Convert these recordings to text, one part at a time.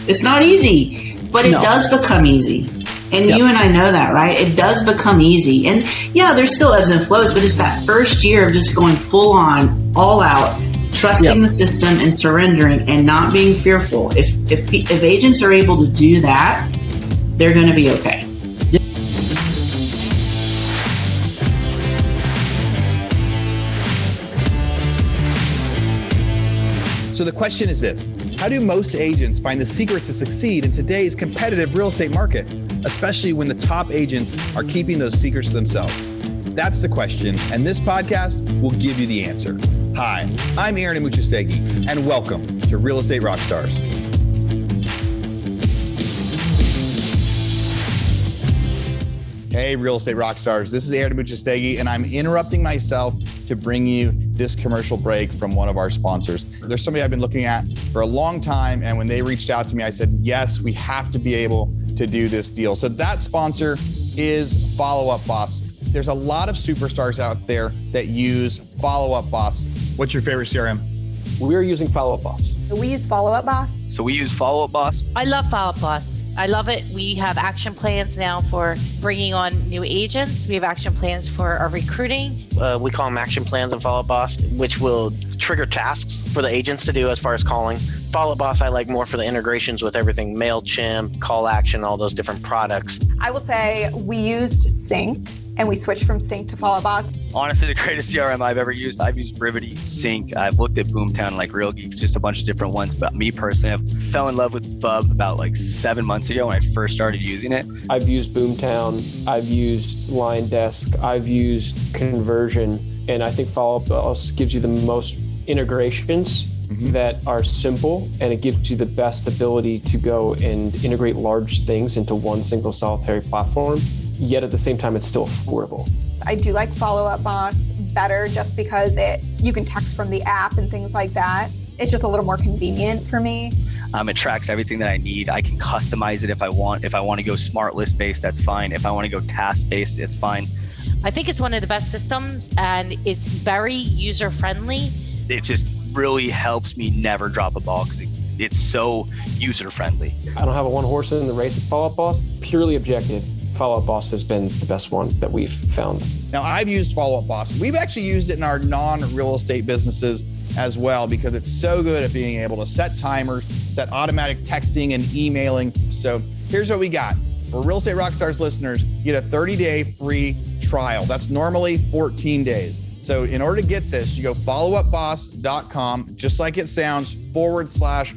It's not easy, but it does become easy. And you and I know that, right? It does become easy. And yeah, there's still ebbs and flows, but it's that first year of just going full on, all out, trusting the system and surrendering and not being fearful. If agents are able to do that, they're going to be okay. So the question is this: how do most agents find the secrets to succeed in today's competitive real estate market, especially when the top agents are keeping those secrets to themselves? That's the question, and this podcast will give you the answer. Hi, I'm Aaron Amuchastegui, and welcome to Real Estate Rockstars. Hey, Real Estate Rockstars. This is Aaron Amuchastegui, and I'm interrupting myself to bring you this commercial break from one of our sponsors. There's somebody I've been looking at for a long time, and when they reached out to me, I said, yes, we have to be able to do this deal. So that sponsor is Follow Up Boss. There's a lot of superstars out there that use Follow Up Boss. What's your favorite CRM? We're using Follow Up Boss. We use Follow Up Boss. So we use Follow Up Boss. I love Follow Up Boss. I love it. We have action plans now for bringing on new agents. We have action plans for our recruiting. We call them action plans in Follow Up Boss, which will trigger tasks for the agents to do as far as calling. Follow Up Boss I like more for the integrations with everything, MailChimp, Call Action, all those different products. I will say we used Sync and we switched from Sync to Follow Up Boss. Honestly, the greatest CRM I've ever used. I've used Brivity, Sync. I've looked at Boomtown, like Real Geeks, just a bunch of different ones. But me personally, I fell in love with FUB about 7 months ago when I first started using it. I've used Boomtown. I've used LineDesk. I've used Conversion. And I think Follow Up Boss gives you the most integrations that are simple, and it gives you the best ability to go and integrate large things into one single solitary platform. Yet at the same time, it's still affordable. I do like Follow Up Boss better just because you can text from the app and things like that. It's just a little more convenient for me. It tracks everything that I need. I can customize it if I want. If I want to go smart list based, that's fine. If I want to go task based, it's fine. I think it's one of the best systems, and it's very user friendly. It just really helps me never drop a ball because it's so user friendly. I don't have a one horse in the race with Follow Up Boss. Purely objective, Follow Up Boss has been the best one that we've found. Now, I've used Follow Up Boss. We've actually used it in our non-real estate businesses as well because it's so good at being able to set timers, set automatic texting and emailing. So here's what we got. For Real Estate Rockstars listeners, you get a 30-day free trial. That's normally 14 days. So in order to get this, you go followupboss.com, just like it sounds, /Rockstars.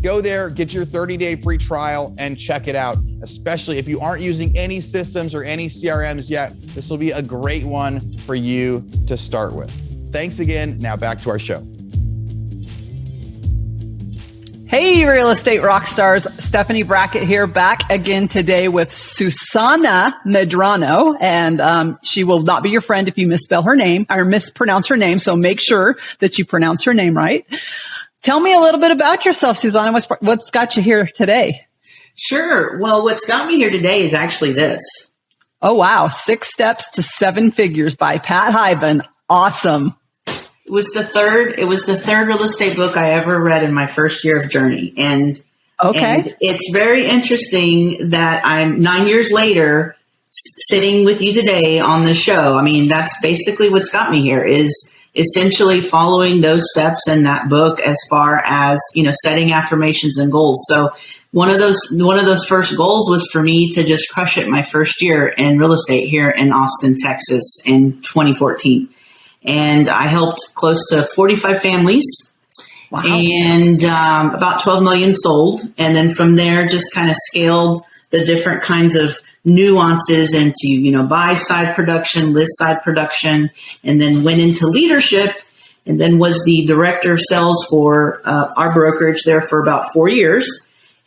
Go there, get your 30-day free trial and check it out. Especially if you aren't using any systems or any CRMs yet, this will be a great one for you to start with. Thanks again. Now back to our show. Hey, Real Estate Rockstars. Stephanie Brackett here, back again today with Susanna Medrano. And she will not be your friend if you misspell her name or mispronounce her name. So make sure that you pronounce her name right. Tell me a little bit about yourself, Susanna. What's got you here today? Sure. Well, what's got me here today is actually this. Oh, wow. 6 Steps to 7 Figures by Pat Hyben. Awesome. It was the third real estate book I ever read in my first year of journey. And it's very interesting that I'm 9 years later sitting with you today on the show. I mean, that's basically what's got me here is essentially following those steps in that book as far as, setting affirmations and goals. So one of those first goals was for me to just crush it my first year in real estate here in Austin, Texas in 2014. And I helped close to 45 families. Wow. And about 12 million sold. And then from there, just kind of scaled the different kinds of nuances into, buy side production, list side production, and then went into leadership and then was the director of sales for our brokerage there for about 4 years.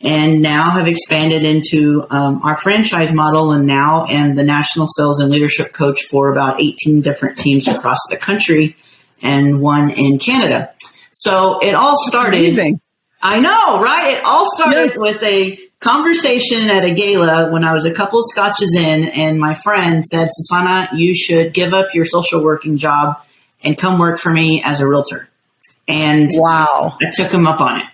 And now have expanded into our franchise model, and now am the national sales and leadership coach for about 18 different teams across the country and one in Canada. So it all started. Amazing. I know, right? It all started with a conversation at a gala when I was a couple of scotches in, and my friend said, Susanna, you should give up your social working job and come work for me as a realtor. And wow, I took him up on it.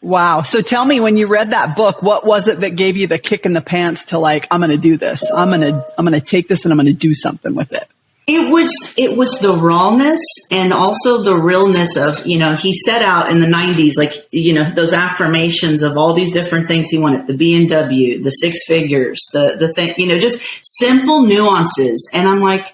Wow. So tell me, when you read that book, what was it that gave you the kick in the pants to like, I'm going to do this. I'm going to take this and I'm going to do something with it. It was the rawness and also the realness of, he set out in the 90s, like, those affirmations of all these different things he wanted, the BMW, the 6 figures, the thing, just simple nuances. And I'm like,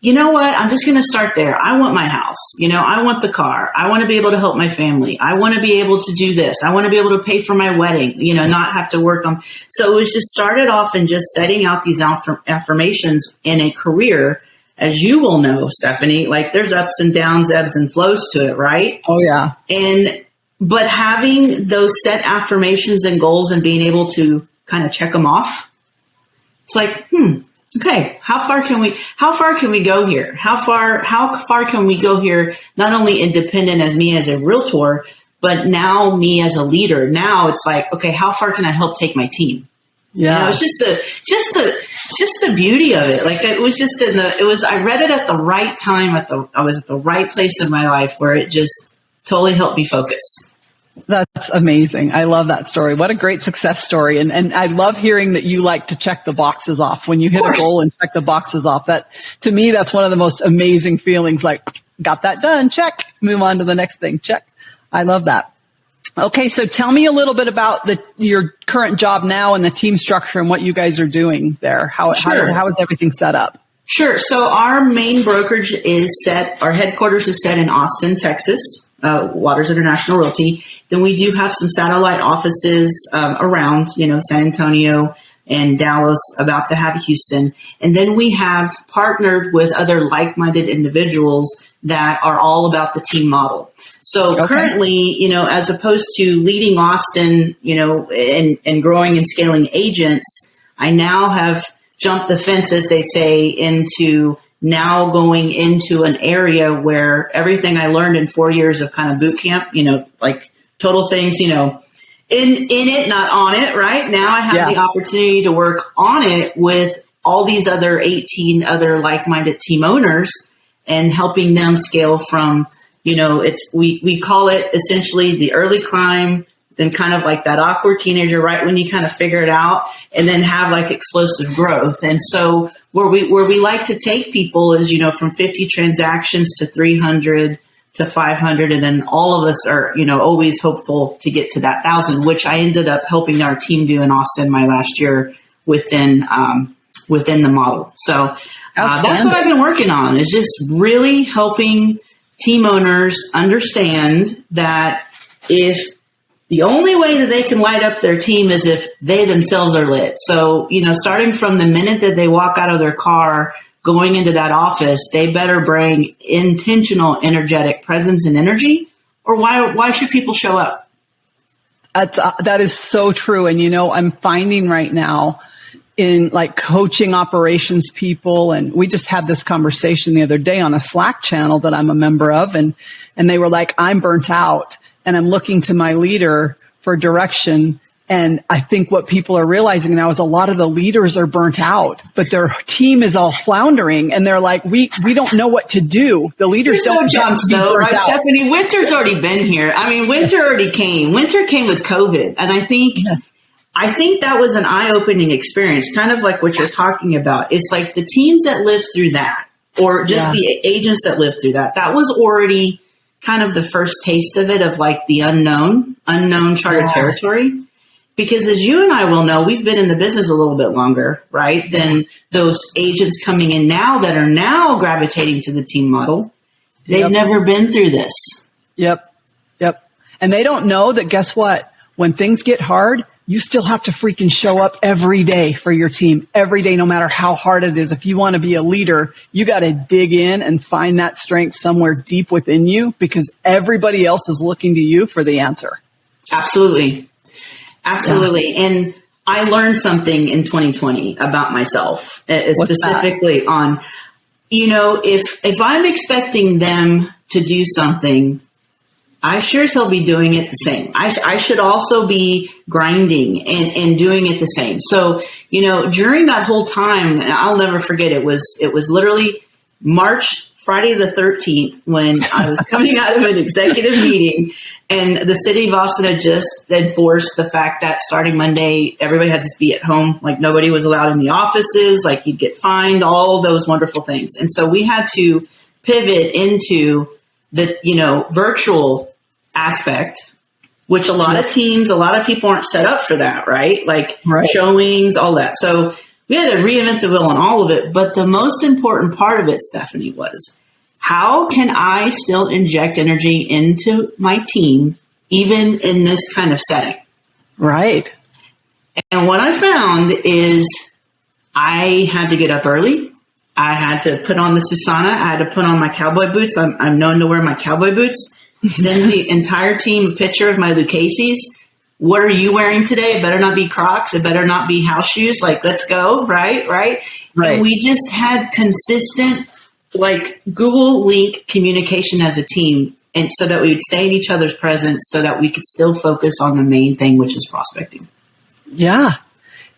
you know what? I'm just going to start there. I want my house. I want the car. I want to be able to help my family. I want to be able to do this. I want to be able to pay for my wedding, not have to work on. So it was just started off in just setting out these affirmations in a career. As you will know, Stephanie, like there's ups and downs, ebbs and flows to it, right? Oh, yeah. But having those set affirmations and goals and being able to kind of check them off, it's like, okay, how far can we go here? How far can we go here? Not only independent as me as a realtor, but now me as a leader. Now it's like, okay, how far can I help take my team? Yeah. It's just the beauty of it. Like it was just I read it at the right time I was at the right place in my life where it just totally helped me focus. That's amazing. I love that story. What a great success story. And I love hearing that you like to check the boxes off when you hit a goal and check the boxes off. That, to me, that's one of the most amazing feelings. Like, got that done. Check. Move on to the next thing. Check. I love that. Okay. So tell me a little bit about your current job now and the team structure and what you guys are doing there. How is everything set up? Sure. So our main brokerage our headquarters is set in Austin, Texas, Waters International Realty. Then we do have some satellite offices around, San Antonio and Dallas, about to have Houston. And then we have partnered with other like-minded individuals that are all about the team model. So currently, as opposed to leading Austin, and growing and scaling agents, I now have jumped the fence, as they say, into now going into an area where everything I learned in 4 years of kind of boot camp, like total things, in it, not on it, right? Now I have the opportunity to work on it with all these other 18 other like-minded team owners and helping them scale from, we call it essentially the early climb, then kind of like that awkward teenager, right when you kind of figure it out, and then have like explosive growth. And so where we like to take people is, from 50 transactions to 300 to 500. And then all of us are, always hopeful to get to that 1,000, which I ended up helping our team do in Austin my last year within the model. So that's what I've been working on, is just really helping team owners understand that if the only way that they can light up their team is if they themselves are lit. So, starting from the minute that they walk out of their car, going into that office, they better bring intentional, energetic presence and energy, or why should people show up? That is so true. And, I'm finding right now in like coaching operations people, and we just had this conversation the other day on a Slack channel that I'm a member of, and they were like, I'm burnt out and I'm looking to my leader for direction. And I think what people are realizing now is a lot of the leaders are burnt out, but their team is all floundering, and they're like, we don't know what to do. The leaders don't John Stowe, right, Stephanie? Winter's already been here. I mean, winter already came. Winter came with COVID, and I think that was an eye-opening experience, kind of like what you're talking about. It's like the teams that lived through that, or just the agents that lived through that. That was already kind of the first taste of it, of like the unknown charted territory. Because as you and I will know, we've been in the business a little bit longer, right, than those agents coming in now that are now gravitating to the team model. They've never been through this. Yep. And they don't know that, guess what? When things get hard, you still have to freaking show up every day for your team, every day, no matter how hard it is. If you want to be a leader, you got to dig in and find that strength somewhere deep within you, because everybody else is looking to you for the answer. Absolutely. And I learned something in 2020 about myself, specifically on, if I'm expecting them to do something, I sure as hell be doing it the same. I should also be grinding and doing it the same. So, during that whole time, and I'll never forget, it was literally Friday the 13th, when I was coming out of an executive meeting, And the city of Austin had just enforced the fact that starting Monday, everybody had to be at home. Like nobody was allowed in the offices, like you'd get fined, all those wonderful things. And so we had to pivot into the, virtual aspect, which a lot of teams, a lot of people aren't set up for that, right? Like showings, all that. So we had to reinvent the wheel on all of it. But the most important part of it, Stephanie, was how can I still inject energy into my team, even in this kind of setting? Right. And what I found is I had to get up early. I had to put on the Susanna. I had to put on my cowboy boots. I'm known to wear my cowboy boots. Send the entire team a picture of my Lucchese's. What are you wearing today? It better not be Crocs. It better not be house shoes. Like, let's go. Right. And we just had consistent, like, Google Link communication as a team. And so that we would stay in each other's presence so that we could still focus on the main thing, which is prospecting. Yeah.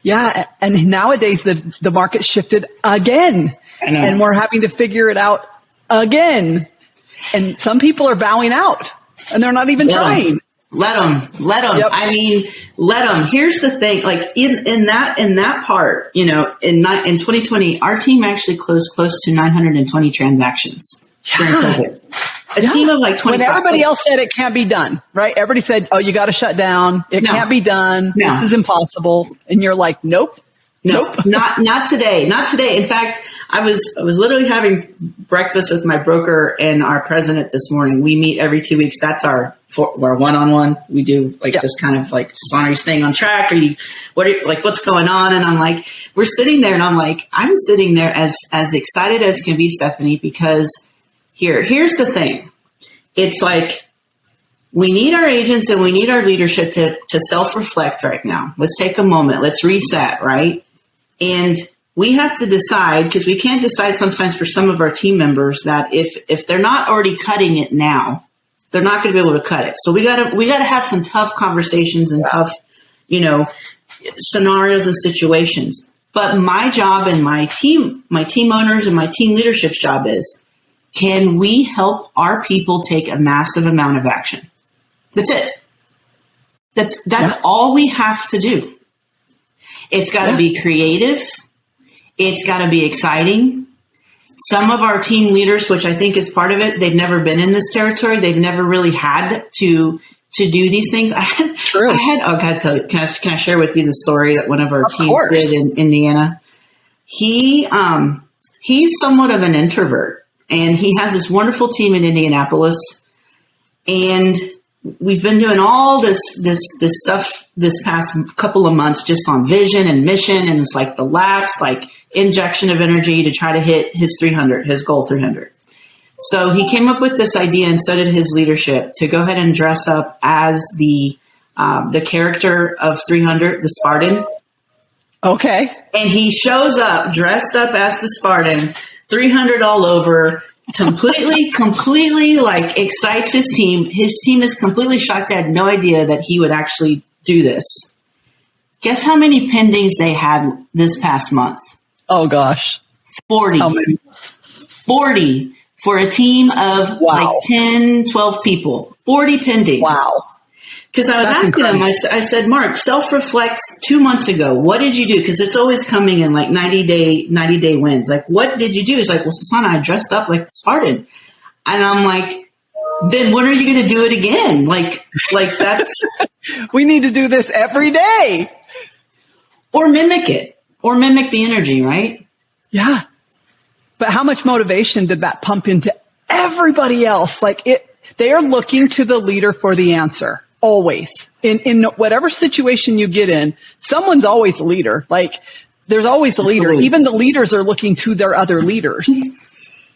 Yeah. And nowadays the market shifted again. I know. And we're having to figure it out again. And some people are bowing out and they're not even trying. Let them. Yep. I mean, let them. Here's the thing, like in that part, in 2020, our team actually closed close to 920 transactions during COVID. A team of like 25. When everybody else said it can't be done, right? Everybody said, oh, you got to shut down. It can't be done. No. This is impossible. And you're like, nope. Not today. Not today. In fact, I was literally having breakfast with my broker and our president this morning. We meet every 2 weeks. That's our one-on-one. We do just kind of like, Susanna, are you staying on track? What's going on? And I'm like, we're sitting there and I'm sitting there as excited as can be, Stephanie, because here's the thing. It's like, we need our agents and we need our leadership to self-reflect right now. Let's take a moment. Let's reset, right? And we have to decide, because we can't decide sometimes for some of our team members that if they're not already cutting it now, they're not going to be able to cut it. So we gotta have some tough conversations and tough, scenarios and situations. But my job and my team owners and my team leadership's job is, can we help our people take a massive amount of action? That's it. That's all we have to do. It's got to be creative. It's got to be exciting. Some of our team leaders, which I think is part of it, they've never been in this territory. They've never really had to do these things. I had. Oh, God, tell you. Can I share with you the story that one of our teams did in Indiana? He's somewhat of an introvert, and he has this wonderful team in Indianapolis, and we've been doing all this stuff this past couple of months just on vision and mission. And it's like the last injection of energy to try to hit his goal 300. So he came up with this idea, and so did his leadership, to go ahead and dress up as the character of 300, the Spartan. Okay. And he shows up dressed up as the Spartan, 300 all over, completely excites his team. His team is completely shocked. They had no idea that he would actually do this. Guess how many pendings they had this past month? Oh, gosh. 40. How many? 40 for a team of 10, 12 people. 40 pending. Wow. Because I was asking him, I said, Mark, self-reflect 2 months ago. What did you do? Because it's always coming in 90 day wins. Like, what did you do? He's like, well, Susanna, I dressed up like the Spartan. And I'm like, then when are you going to do it again? Like that's. We need to do this every day. Or mimic it. Or mimic the energy, right? Yeah. But how much motivation did that pump into everybody else? They are looking to the leader for the answer. Always. In whatever situation you get in, someone's always a leader. There's always a leader. Absolutely. Even the leaders are looking to their other leaders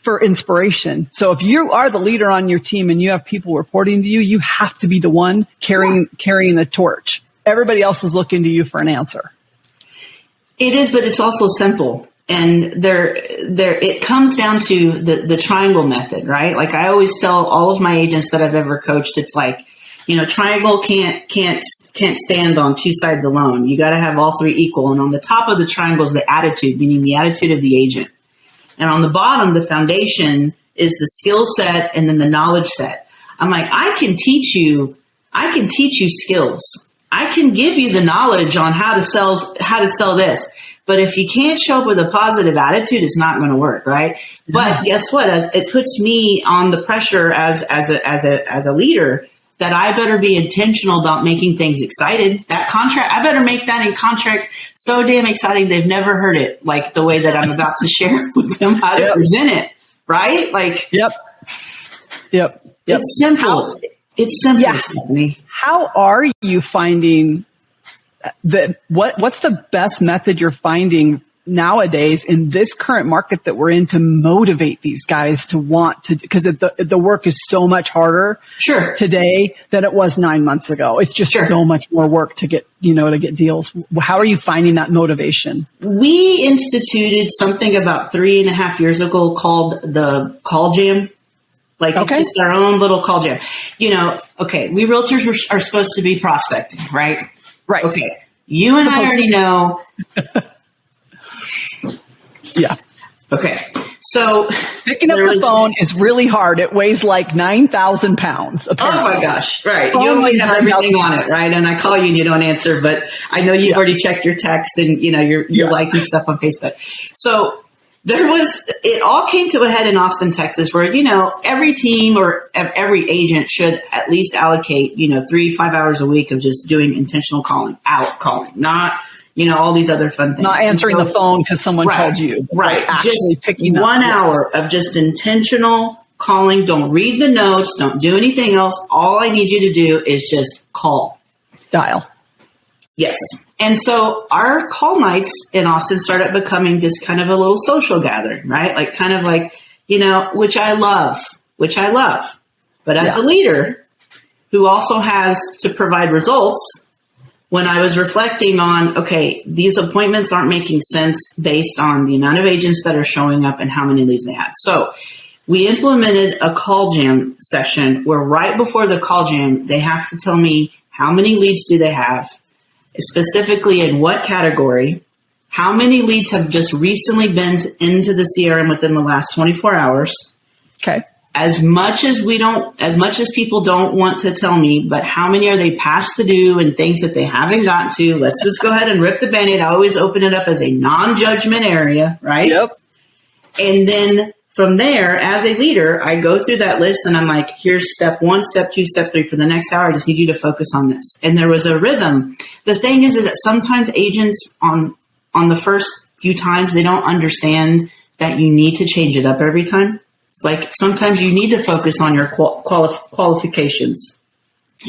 for inspiration. So if you are the leader on your team and you have people reporting to you, you have to be the one carrying the torch. Everybody else is looking to you for an answer. It is, but it's also simple. And it comes down to the triangle method, right? Like I always tell all of my agents that I've ever coached, it's like, triangle can't stand on two sides alone. You got to have all three equal. And on the top of the triangle is the attitude, meaning the attitude of the agent. And on the bottom, the foundation is the skill set and then the knowledge set. I'm like, I can teach you I can teach you skills. I can give you the knowledge on how to sell this. But if you can't show up with a positive attitude, it's not going to work, right? But guess what? It puts me on the pressure as a leader that I better be intentional about making things excited. That contract, I better make that in contract so damn exciting they've never heard it like the way that I'm about to share with them how to present it, right? Like, Yep. It's simple. It's simple, Stephanie. How are you finding what's the best method you're finding nowadays in this current market that we're in to motivate these guys to want to, because the work is so much harder today than it was 9 months ago. It's just so much more work to get deals. How are you finding that motivation? We instituted something about 3.5 years ago called the Call Jam. It's just our own little call jam. We realtors are supposed to be prospecting, right? Right. Okay. You and I already know. Yeah. Okay. So picking up the phone is really hard. It weighs like 9,000 pounds. Apparently. Oh my gosh. Right. You always have everything on it, right? And I call you and you don't answer, but I know you've already checked your text and you're liking stuff on Facebook. So it all came to a head in Austin, Texas, where, every team or every agent should at least allocate, 3-5 hours a week of just doing intentional calling, not, all these other fun things. Not answering the phone because someone called you. Right. Just picking 1 hour of just intentional calling. Don't read the notes. Don't do anything else. All I need you to do is just call. Dial. Yes. And so our call nights in Austin started becoming just kind of a little social gathering, right? Which I love. But as a leader who also has to provide results, when I was reflecting on, these appointments aren't making sense based on the amount of agents that are showing up and how many leads they have. So we implemented a call jam session where right before the call jam, they have to tell me how many leads do they have, specifically in what category, how many leads have just recently been into the CRM within the last 24 hours. Okay. As much as people don't want to tell me, but how many are they past the due and things that they haven't gotten to? Let's just go ahead and rip the Band-Aid. I always open it up as a non-judgment area, right? Yep. And then from there, as a leader, I go through that list and I'm like, here's step 1, step 2, step 3 for the next hour. I just need you to focus on this. And there was a rhythm. The thing is that sometimes agents on the first few times, they don't understand that you need to change it up every time. Like sometimes you need to focus on your qualifications.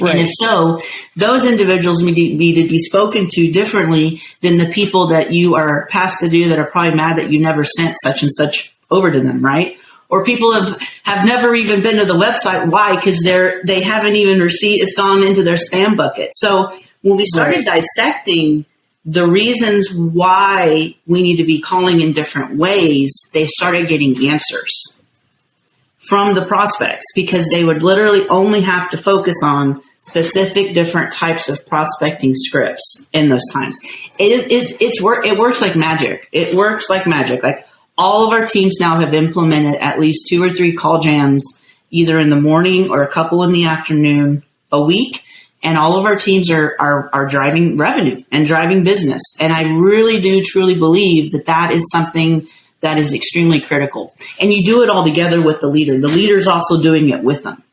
Right. And if so, those individuals need to be spoken to differently than the people that you are past the due that are probably mad that you never sent such and such over to them, right? Or people have never even been to the website. Why? Because they haven't even received, it's gone into their spam bucket. So when we started dissecting the reasons why we need to be calling in different ways, they started getting answers from the prospects because they would literally only have to focus on specific different types of prospecting scripts in those times. It works like magic. It works like magic. Like all of our teams now have implemented at least 2 or 3 call jams, either in the morning or a couple in the afternoon a week. And all of our teams are driving revenue and driving business. And I really do truly believe that is something that is extremely critical. And you do it all together with the leader. The leader's also doing it with them.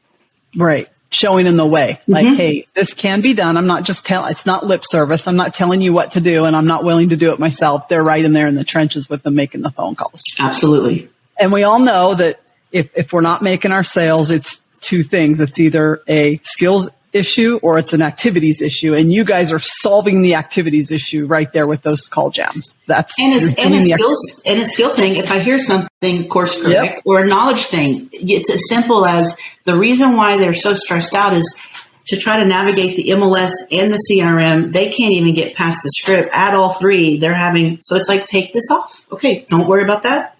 Right. Showing them the way. Like, hey, this can be done. I'm not just it's not lip service. I'm not telling you what to do and I'm not willing to do it myself. They're right in there in the trenches with them making the phone calls. Absolutely. And we all know that if we're not making our sales, it's 2 things. It's either a skills issue or it's an activities issue. And you guys are solving the activities issue right there with those call jams. And a skill thing. If I hear something course correct or a knowledge thing, it's as simple as the reason why they're so stressed out is to try to navigate the MLS and the CRM. They can't even get past the script. Add all 3. So it's like, take this off. Okay. Don't worry about that.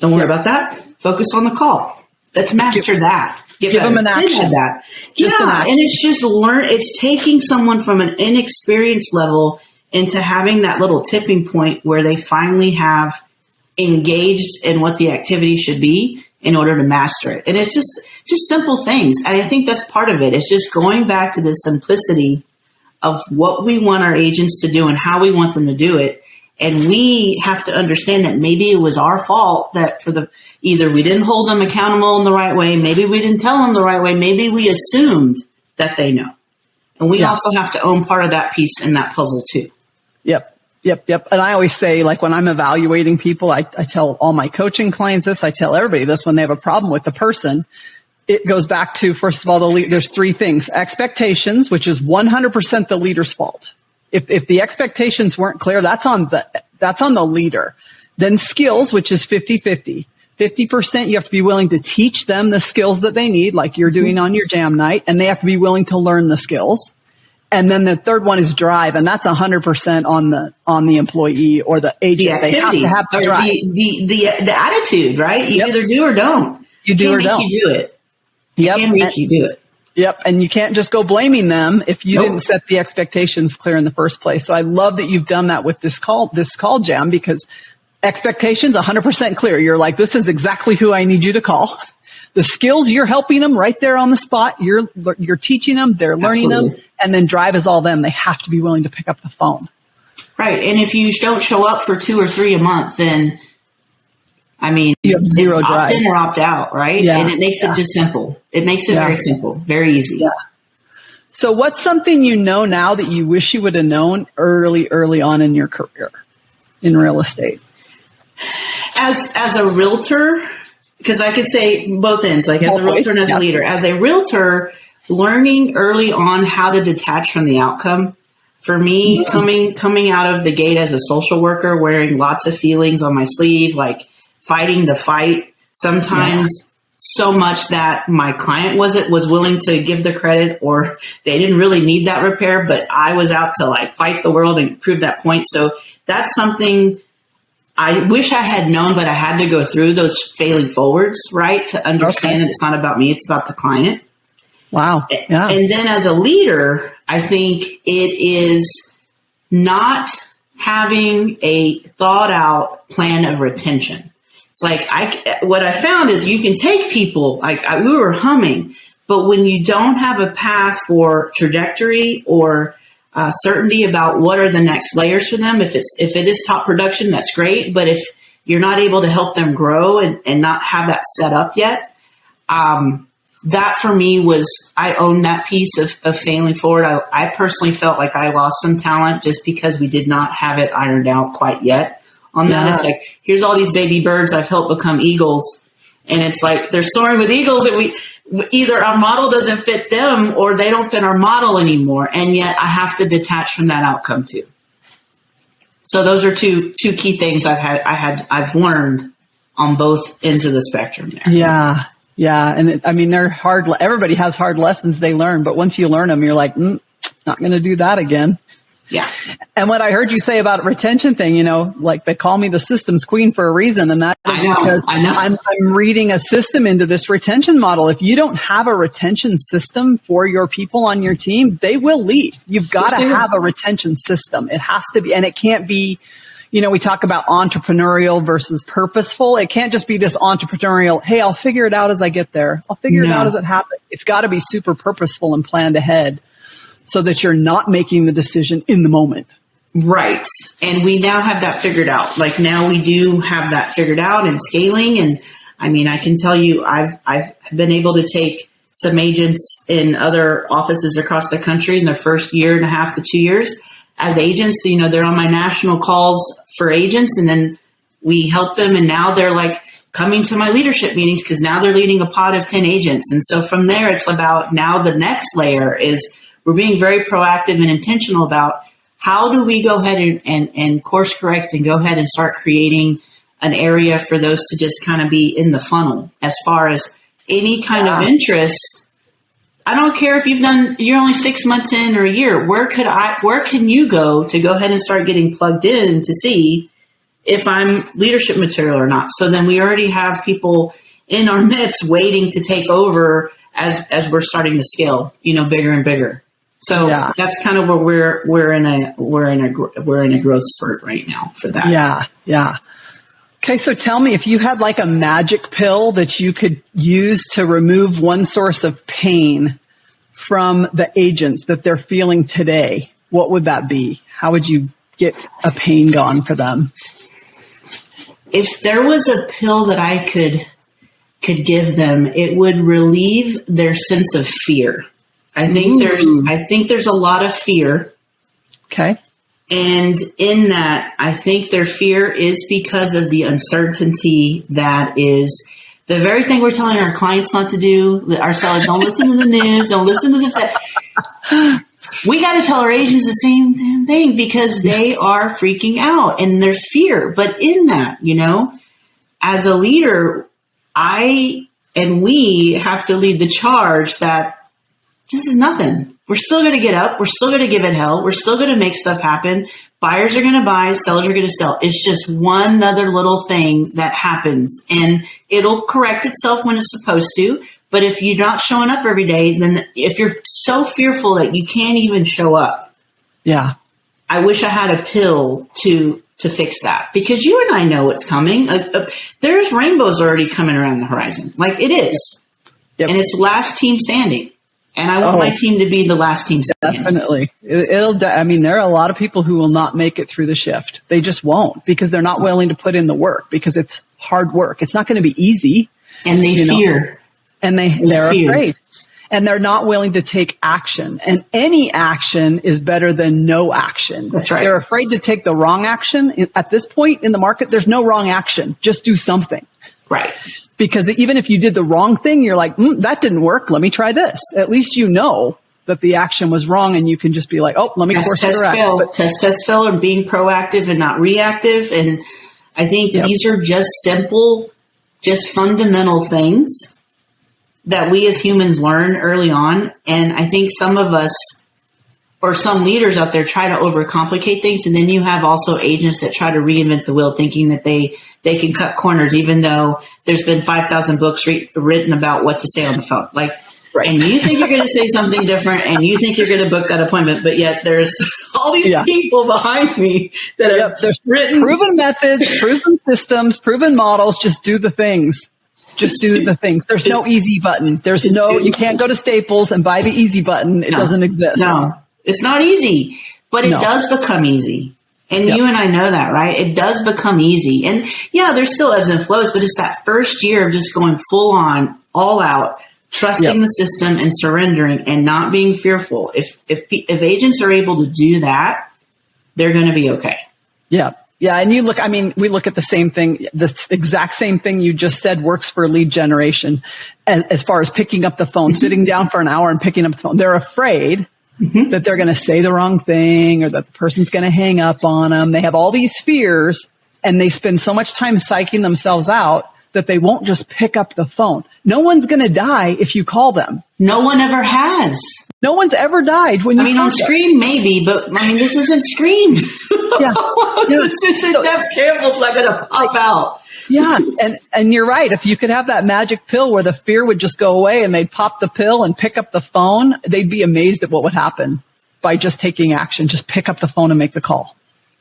Don't worry about that. Focus on the call. Let's master that. Give them an action. An action. And it's just it's taking someone from an inexperienced level into having that little tipping point where they finally have engaged in what the activity should be in order to master it. And it's just simple things. And I think that's part of it. It's just going back to the simplicity of what we want our agents to do and how we want them to do it. And we have to understand that maybe it was our fault that either we didn't hold them accountable in the right way, maybe we didn't tell them the right way, maybe we assumed that they know. And we also have to own part of that piece in that puzzle too. Yep. And I always say, like, when I'm evaluating people, I tell all my coaching clients this, I tell everybody this when they have a problem with the person. It goes back to, first of all, there's three things. Expectations, which is 100% the leader's fault. If the expectations weren't clear, that's on the leader. Then skills, which is 50-50. 50%, you have to be willing to teach them the skills that they need, like you're doing on your jam night, and they have to be willing to learn the skills. And then the third one is drive, and that's 100% on the employee or the agent. The activity, they have to have the drive. The attitude, right? You either do or don't. You do or don't. You do it. You can't make you do it. Yep. And you can't just go blaming them if you didn't set the expectations clear in the first place. So I love that you've done that with this call jam, because expectations 100% clear. You're like, this is exactly who I need you to call. The skills, you're helping them right there on the spot. You're teaching them, they're learning them, and then drive is all them. They have to be willing to pick up the phone. Right. And if you don't show up for 2 or 3 a month, then you have zero drive. Opt in or opt out, right? Yeah. And it makes it just simple. It makes it very simple, very easy. Yeah. So what's something you know now that you wish you would have known early on in your career in real estate? As a realtor, because I could say both ends, like as a realtor and as a leader. As a realtor, learning early on how to detach from the outcome. For me, coming out of the gate as a social worker, wearing lots of feelings on my sleeve, like fighting the fight, sometimes so much that my client was willing to give the credit, or they didn't really need that repair, but I was out to like fight the world and prove that point. So that's something I wish I had known, but I had to go through those failing forwards, right? To understand that it's not about me, it's about the client. Wow. Yeah. And then as a leader, I think it is not having a thought out plan of retention. It's like what I found is you can take people, we were humming, but when you don't have a path for trajectory or certainty about what are the next layers for them, if it is top production, that's great. But if you're not able to help them grow and not have that set up yet, that for me was, I owned that piece of failing forward. I personally felt like I lost some talent just because we did not have it ironed out quite yet. On that, it's like, here's all these baby birds I've helped become eagles. And it's like, they're soaring with eagles, and either our model doesn't fit them or they don't fit our model anymore. And yet I have to detach from that outcome too. So those are two key things I've learned on both ends of the spectrum there. Yeah. Yeah. And they're hard. Everybody has hard lessons they learn, but once you learn them, you're like, not going to do that again. Yeah. And what I heard you say about retention thing, like they call me the systems queen for a reason. And that is because I'm reading a system into this retention model. If you don't have a retention system for your people on your team, they will leave. You've got to have a retention system. It has to be, and it can't be, we talk about entrepreneurial versus purposeful. It can't just be this entrepreneurial, hey, I'll figure it out as I get there. I'll figure it out as it happens. It's got to be super purposeful and planned ahead, so that you're not making the decision in the moment. Right. And we now have that figured out. Like now we do have that figured out and scaling. And I can tell you, I've been able to take some agents in other offices across the country in their first 1.5 to 2 years as agents. They're on my national calls for agents, and then we help them. And now they're like coming to my leadership meetings because now they're leading a pod of 10 agents. And so from there, it's about now the next layer is we're being very proactive and intentional about how do we go ahead and course correct and go ahead and start creating an area for those to just kind of be in the funnel as far as any kind of interest. I don't care if you're only 6 months in or a year. Where can you go to go ahead and start getting plugged in to see if I'm leadership material or not? So then we already have people in our midst waiting to take over as we're starting to scale, bigger and bigger. So that's kind of where we're in a growth spurt right now for that. Yeah. Yeah. Okay, so tell me, if you had like a magic pill that you could use to remove one source of pain from the agents that they're feeling today, what would that be? How would you get a pain gone for them? If there was a pill that I could give them, it would relieve their sense of fear. I think there's a lot of fear. Okay. And in that, I think their fear is because of the uncertainty that is the very thing we're telling our clients not to do. Our sellers, don't listen to the news, don't listen to the we got to tell our agents the same damn thing because they are freaking out and there's fear. But in that, as a leader, we have to lead the charge that this is nothing. We're still going to get up. We're still going to give it hell. We're still going to make stuff happen. Buyers are going to buy. Sellers are going to sell. It's just one other little thing that happens and it'll correct itself when it's supposed to. But if you're not showing up every day, then if you're so fearful that you can't even show up. Yeah. I wish I had a pill to fix that because you and I know what's coming. There's rainbows already coming around the horizon. Like it is. Yep. And it's last team standing. And I want my team to be the last team standing. Definitely. There are a lot of people who will not make it through the shift. They just won't because they're not willing to put in the work because it's hard work. It's not going to be easy. And they fear. And they're afraid. And they're not willing to take action. And any action is better than no action. That's right. They're afraid to take the wrong action. At this point in the market, there's no wrong action. Just do something. Right. Because even if you did the wrong thing, you're like, that didn't work. Let me try this. At least you know that the action was wrong and you can just be like, let me course correct. Test, fail, and being proactive and not reactive. And I think these are just simple, just fundamental things that we as humans learn early on. And I think some of us or some leaders out there try to overcomplicate things. And then you have also agents that try to reinvent the wheel thinking that they can cut corners, even though there's been 5,000 books written about what to say on the phone. Like, right. And you think you're going to say something different and you think you're going to book that appointment, but yet there's all these people behind me that have written proven methods, proven systems, proven models. Just do the things. Just do the things. There's no easy button. You can't go to Staples and buy the easy button. It doesn't exist. No, it's not easy, but it does become easy. And you and I know that, right? It does become easy. And there's still ebbs and flows, but it's that first year of just going full on, all out, trusting the system and surrendering and not being fearful. If agents are able to do that, they're going to be okay. Yeah. Yeah. And we look at the same thing, the exact same thing you just said works for lead generation as far as picking up the phone, sitting down for an hour and picking up the phone. They're afraid that they're going to say the wrong thing or that the person's going to hang up on them. They have all these fears and they spend so much time psyching themselves out that they won't just pick up the phone. No one's going to die if you call them. No one ever has. No one's ever died when you on Scream maybe, but this isn't Scream. Yeah. This isn't Neff Campbell's not going to pop out. Yeah. And you're right. If you could have that magic pill where the fear would just go away and they'd pop the pill and pick up the phone, they'd be amazed at what would happen by just taking action. Just pick up the phone and make the call.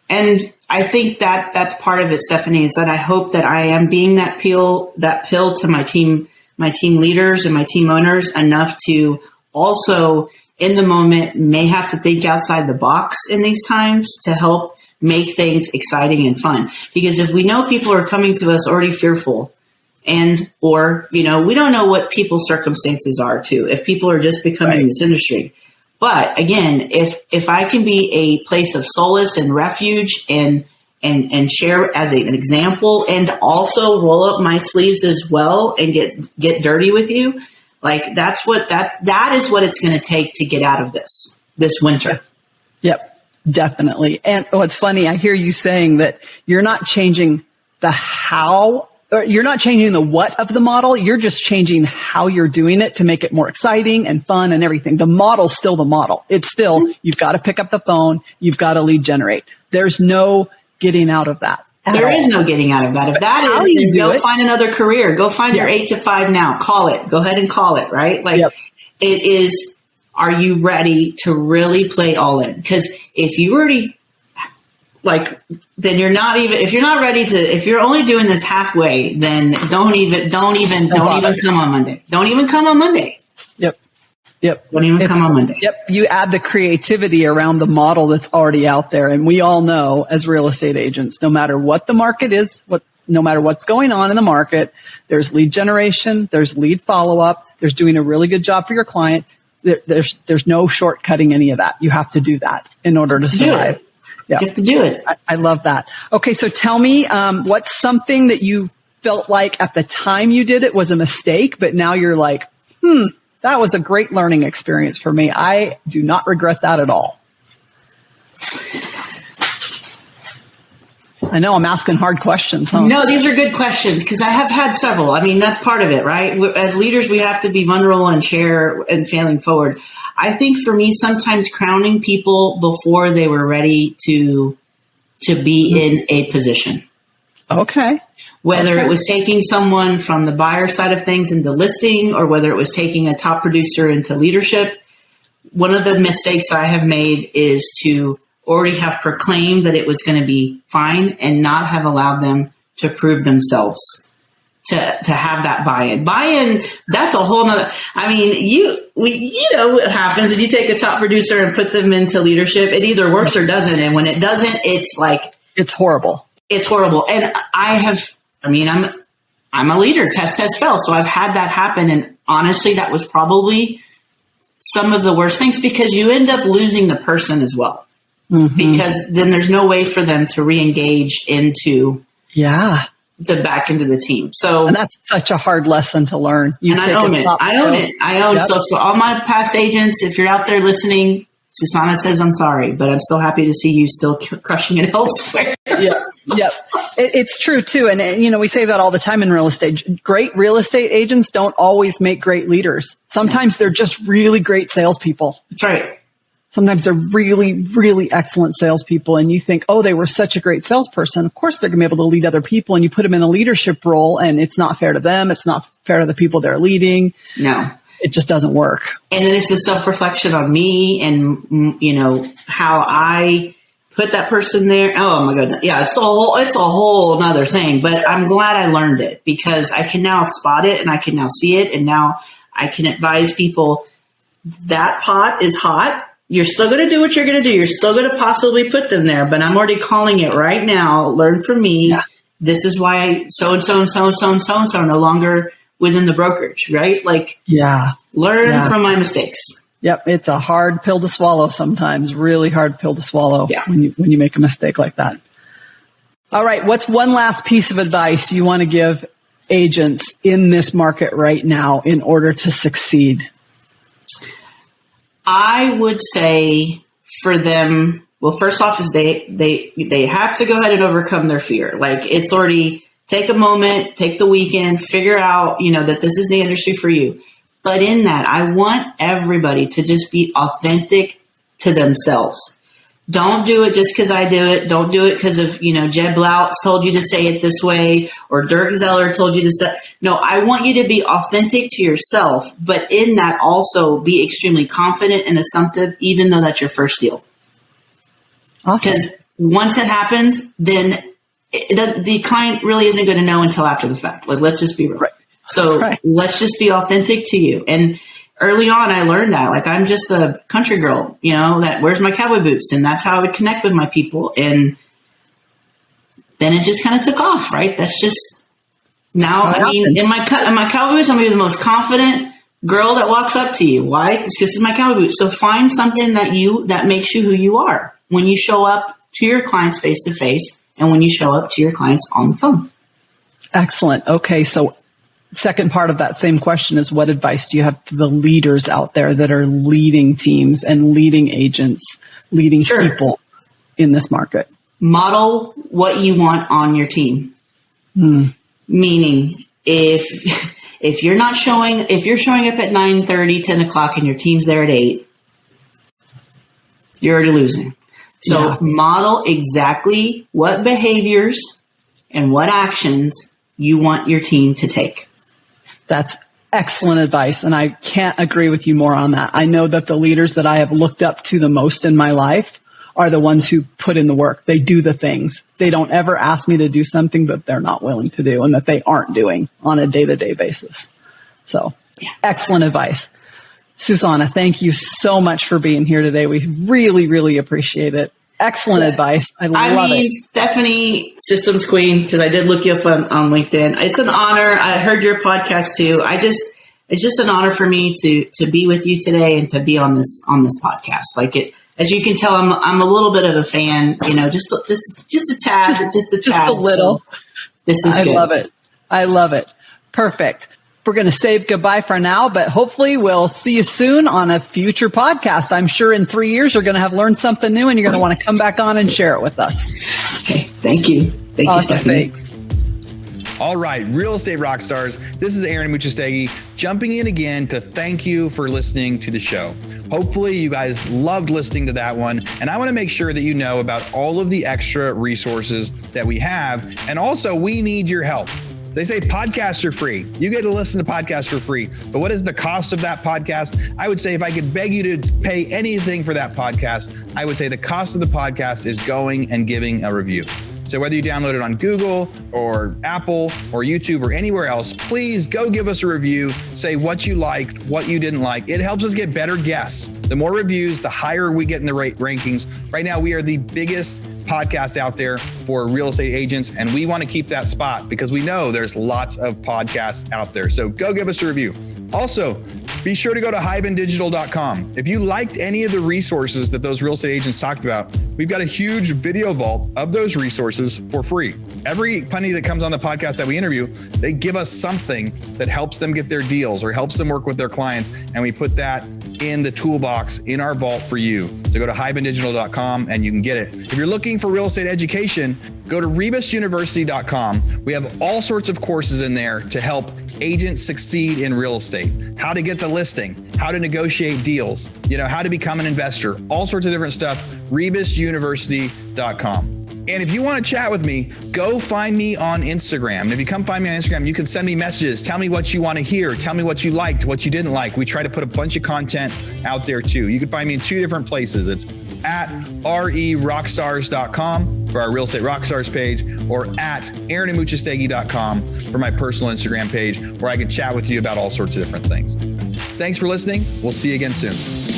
And I think that that's part of it, Stephanie, is that I hope that I am being that pill to my team leaders and my team owners enough to also in the moment may have to think outside the box in these times to help make things exciting and fun. Because if we know people are coming to us already fearful or we don't know what people's circumstances are too, if people are just becoming in this industry. But again, if I can be a place of solace and refuge and share as an example and also roll up my sleeves as well and get dirty with you, like that is what it's going to take to get out of this winter. Yep, definitely. And it's funny, I hear you saying that you're not changing the how, or you're not changing the what of the model. You're just changing how you're doing it to make it more exciting and fun and everything. The model's still the model. It's still, you've got to pick up the phone. You've got to lead generate. There's no getting out of that. There is no getting out of that. If that is, then go find another career. Go find your 8 to 5 now. Call it. Go ahead and call it, right? It is, are you ready to really play all in? Because if you already then you're not even, if you're not ready to, if you're only doing this halfway, then don't even come on Monday. Don't even come on Monday. Yep. Don't even come on Monday. Yep. You add the creativity around the model that's already out there. And we all know as real estate agents, no matter what the market is, no matter what's going on in the market, there's lead generation, there's lead follow-up, there's doing a really good job for your client. There's no shortcutting any of that. You have to do that in order to survive. Yeah. You have to do it. I love that. Okay. So tell me, what's something that you felt like at the time you did it was a mistake, but now you're like, that was a great learning experience for me. I do not regret that at all. I know I'm asking hard questions, huh? No, these are good questions because I have had several. I mean, that's part of it, right? As leaders, we have to be vulnerable and share and failing forward. I think for me, sometimes crowning people before they were ready to be in a position. Okay. Whether it was taking someone from the buyer side of things into listing, or whether it was taking a top producer into leadership. One of the mistakes I have made is to already have proclaimed that it was going to be fine and not have allowed them to prove themselves, to have that buy-in. Buy-in, that's a whole nother, I mean, you know what happens if you take a top producer and put them into leadership. It either works or doesn't. And when it doesn't, it's like, it's horrible. It's horrible. And I'm a leader, test, fail. So I've had that happen. And honestly, that was probably some of the worst things because you end up losing the person as well. Mm-hmm. Because then there's no way for them to re-engage into back into the team. So, and that's such a hard lesson to learn. I own it. I own. So all my past agents, if you're out there listening, Susanna says, I'm sorry, but I'm still happy to see you still crushing it elsewhere. Yep. It's true too. And we say that all the time in real estate. Great real estate agents don't always make great leaders. Sometimes they're just really great salespeople. That's right. Sometimes they're really, really excellent salespeople. And you think, oh, they were such a great salesperson. Of course, they're going to be able to lead other people. And you put them in a leadership role and it's not fair to them. It's not fair to the people they're leading. No. It just doesn't work. And then it's the self-reflection on me and, how I put that person there. Oh my goodness. Yeah. It's a whole nother thing, but I'm glad I learned it because I can now spot it and I can now see it. And now I can advise people that pot is hot. You're still going to do what you're going to do. You're still going to possibly put them there, but I'm already calling it right now. Learn from me. Yeah. This is why so-and-so and so-and-so and so-and-so are no longer within the brokerage, right? Learn from my mistakes. Yep. It's a hard pill to swallow sometimes, really hard pill to swallow when you make a mistake like that. All right. What's one last piece of advice you want to give agents in this market right now in order to succeed? I would say for them, well, first off is they have to go ahead and overcome their fear. It's already take a moment, take the weekend, figure out, that this is the industry for you. But in that, I want everybody to just be authentic to themselves. Don't do it just because I do it. Don't do it because of, Jed Bloutz told you to say it this way or Dirk Zeller told you to say. No, I want you to be authentic to yourself, but in that also be extremely confident and assumptive, even though that's your first deal. Awesome. Because once it happens, then the client really isn't going to know until after the fact. Let's just be real. Right. So let's just be authentic to you. And early on, I learned that. I'm just a country girl, that wears my cowboy boots. And that's how I would connect with my people. And then it just kind of took off, right? That's just now, in my cowboy boots, I'm going to be the most confident girl that walks up to you. Why? Just because it's my cowboy boots. So find something that makes you who you are when you show up to your clients face to face and when you show up to your clients on the phone. Excellent. Okay. So second part of that same question is what advice do you have to the leaders out there that are leading teams and leading agents, leading people in this market? Model what you want on your team. Meaning if you're showing up at 9:30, 10 o'clock and your team's there at 8, you're already losing. So model exactly what behaviors and what actions you want your team to take. That's excellent advice. And I can't agree with you more on that. I know that the leaders that I have looked up to the most in my life are the ones who put in the work. They do the things. They don't ever ask me to do something that they're not willing to do and that they aren't doing on a day-to-day basis. So excellent advice. Susanna, thank you so much for being here today. We really, really appreciate it. Excellent advice. I love it. Stephanie, Systems Queen, because I did look you up on LinkedIn. It's an honor. I heard your podcast too. It's just an honor for me to be with you today and to be on this podcast. Like it, as you can tell, I'm a little bit of a fan. You know, just a tad, just a little. So this is good. I love it. Perfect. We're going to say goodbye for now, but hopefully we'll see you soon on a future podcast. I'm sure in 3 years you're going to have learned something new and you're going to want to come back on and share it with us. Okay. Thank you. Thank you, Stephanie. Thanks. All right, Real Estate Rockstars, this is Aaron Muchastegui jumping in again to thank you for listening to the show. Hopefully you guys loved listening to that one. And I want to make sure that you know about all of the extra resources that we have. And also, we need your help. They say podcasts are free. You get to listen to podcasts for free. But what is the cost of that podcast? I would say if I could beg you to pay anything for that podcast, I would say the cost of the podcast is going and giving a review. So whether you download it on Google or Apple or YouTube or anywhere else, please go give us a review. Say what you liked, what you didn't like. It helps us get better guests. The more reviews, the higher we get in the rankings. Right now, we are the biggest podcast out there for real estate agents, and we want to keep that spot because we know there's lots of podcasts out there. So go give us a review. Also, be sure to go to hibandigital.com. If you liked any of the resources that those real estate agents talked about, we've got a huge video vault of those resources for free. Every penny that comes on the podcast that we interview, they give us something that helps them get their deals or helps them work with their clients. And we put that in the toolbox in our vault for you. So go to hibandigital.com and you can get it. If you're looking for real estate education, go to rebusuniversity.com. We have all sorts of courses in there to help agents succeed in real estate, how to get the listing, how to negotiate deals, how to become an investor, all sorts of different stuff, rebusuniversity.com. And if you want to chat with me, go find me on Instagram. And if you come find me on Instagram, you can send me messages. Tell me what you want to hear. Tell me what you liked, what you didn't like. We try to put a bunch of content out there too. You can find me in 2 different places. It's at rerockstars.com for our Real Estate Rockstars page, or at aaronandmuchastegui.com for my personal Instagram page, where I can chat with you about all sorts of different things. Thanks for listening. We'll see you again soon.